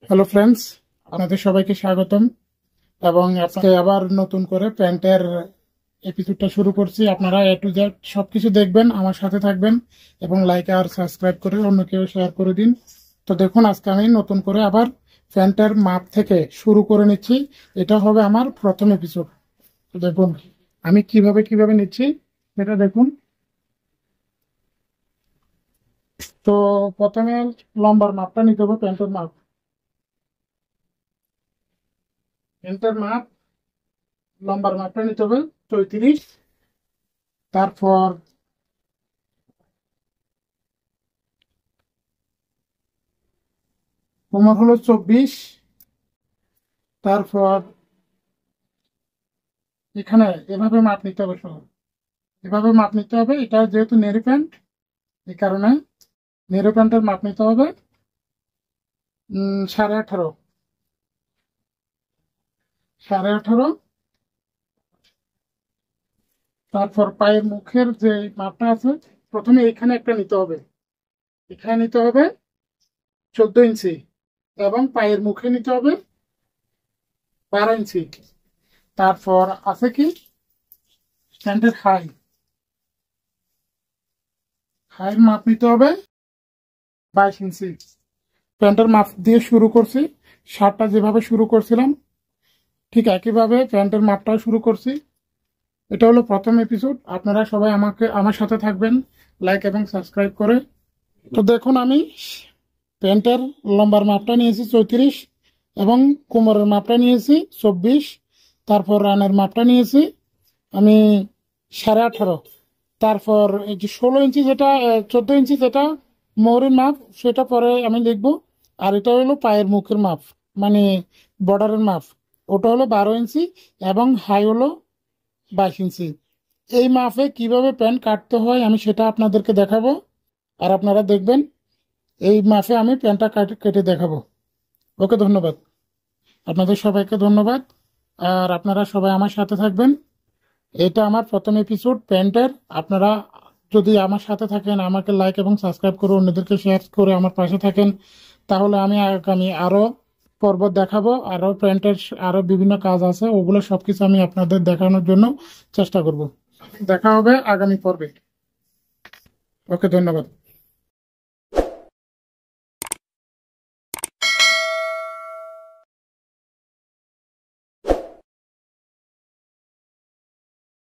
Hello friends, আপনাদের সবাইকে স্বাগতম। এবং আজকে আবার নতুন করে প্যান্টের এপিসোডটা শুরু করছি। আপনারা এ টু জেড সবকিছু দেখবেন, আমার সাথে থাকবেন এবং লাইক আর সাবস্ক্রাইব করে অন্য কেউ শেয়ার করে দিন। তো দেখুন, আজকে আমি নতুন করে আবার প্যান্টের মাপ থেকে শুরু করে নিচ্ছি। এটা হবে আমার প্রথম এপিসোড। তো দেখুন আমি কিভাবে কিভাবে নিচ্ছি সেটা দেখুন। তো প্রথমে লম্বার মাপটা নিতে হবে। প্যান্টের মাপ লম্বার মাপটা নিতে হবে 34। তারপর কোমর হলো 24। তারপর এখানে এভাবে মাপ নিতে হবে সব। এভাবে মাপ নিতে হবে, এটা যেহেতু নেরো প্যান্ট, এই কারণে নেরো প্যান্টের মাপ নিতে হবে 18.5। 18.5। তারপর পায়ের মুখের যে মাপটা আছে, প্রথমে এখানে একটা নিতে হবে। এখানে নিতে হবে 14 ইঞ্চি এবং পায়ের মুখে নিতে হবে 12 ইঞ্চি। তারপর আছে কি প্যান্টের হাইয়ের মাপ নিতে হবে 22 ইঞ্চি। প্যান্টের মাপ দিয়ে শুরু করছি। শার্টটা যেভাবে শুরু করছিলাম ঠিক একইভাবে প্যান্টের মাপটাও শুরু করছি। এটা হলো প্রথম এপিসোড। আপনারা সবাই আমার সাথে থাকবেন লাইক এবং সাবস্ক্রাইব করে। তো দেখুন, আমি প্যান্টের লম্বার মাপটা নিয়েছি 34 এবং কোমরের মাপটা নিয়েছি 24। তারপর রানের মাপটা নিয়েছি আমি 18.5। তারপর এই যে 16 ইঞ্চি, যেটা 14 ইঞ্চি, যেটা মোহরের মাপ, সেটা পরে আমি লিখবো। আর এটা হলো পায়ের মুখের মাপ, মানে বর্ডারের মাপ, ওটা হলো 12 ইঞ্চি এবং হাই হলো 22 ইঞ্চি। এই মাপে কিভাবে প্যান্ট কাটতে হয় আমি সেটা আপনাদেরকে দেখাবো, আর আপনারা দেখবেন এই মাপে আমি প্যান্টটা কেটে দেখাবো। ওকে, ধন্যবাদ। আপনাদের সবাইকে ধন্যবাদ। আর আপনারা সবাই আমার সাথে থাকবেন। এটা আমার প্রথম এপিসোড প্যান্টের। আপনারা যদি আমার সাথে থাকেন, আমাকে লাইক এবং সাবস্ক্রাইব করে অন্যদেরকে শেয়ার করে আমার পাশে থাকেন, তাহলে আমি আগামী আরো পর্ব দেখাবো। আরো প্যান্টের আরো বিভিন্ন কাজ আছে, ওগুলো সবকিছু আমি আপনাদের দেখানোর জন্য চেষ্টা করব। দেখা হবে আগামী পর্বে। ওকে, ধন্যবাদ।